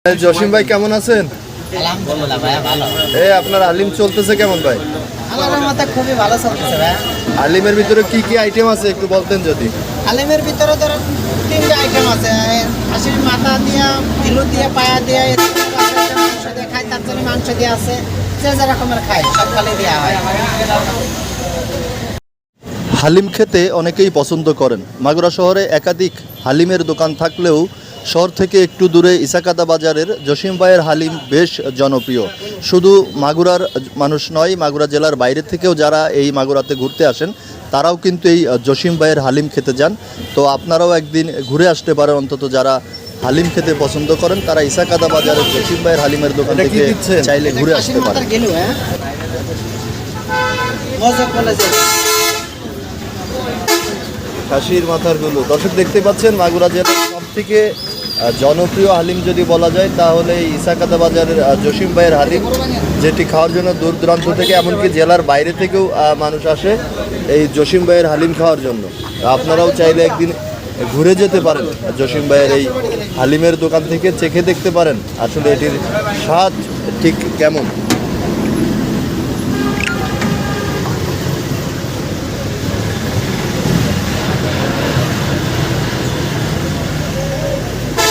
জসিম ভাই কেমন আছেন? আলহামদুলিল্লাহ ভাই ভালো। এই আপনার হালিম চলতেছে কেমন ভাই? আল্লাহর রহমতে খুবই ভালো চলতেছে ভাই। হালিমের ভিতরে কি কি আইটেম আছে একটু বলতেন যদি। হালিমের ভিতরে ধরো তিনটা আইটেম আছে। হাঁসির মাথা দিয়া, দিলু দিয়া, পায়া দিয়া, মাংস দিয়ে খায়, তার জন্য মাংস দিয়ে আছে, যে যে রকমের খায় সব খালি দেওয়া হয়। হালিম খেতে অনেকেই পছন্দ করেন। মাগুরা শহরে একাধিক হালিমের দোকান থাকলেও শহর থেকে একটু দূরে ইসাকাদা বাজারের জসিম ভাইয়ের হালিম বেশ জনপ্রিয়। শুধু মাগুরার মানুষ নয়, মাগুরা জেলার বাইরে থেকেও যারা এই মাগুরাতে ঘুরতে আসেন তারাও কিন্তু এই জসিম ভাইয়ের হালিম খেতে যান। তো আপনারাও একদিন ঘুরে আসতে পারেন, অন্তত যারা হালিম খেতে পছন্দ করেন তারা ইসাকাদা বাজারের জসিম ভাইয়ের হালিমের দোকান থেকে চাইলে ঘুরে আসতে পারেন। খাসির মাথার গুলো দর্শক দেখতে পাচ্ছেন, মাগুরা জেলার সব থেকে জনপ্রিয় হালিম যদি বলা যায় তাহলে এই ইসাকাদা বাজারের জসিম ভাইয়ের হালিম, যেটি খাওয়ার জন্য দূর দূরান্ত থেকে এমনকি জেলার বাইরে থেকেও মানুষ আসে এই জসিম ভাইয়ের হালিম খাওয়ার জন্য। আপনারাও চাইলে একদিন ঘুরে যেতে পারেন, জসিম ভাইয়ের এই হালিমের দোকান থেকে চেখে দেখতে পারেন আসলে এটির স্বাদ ঠিক কেমন।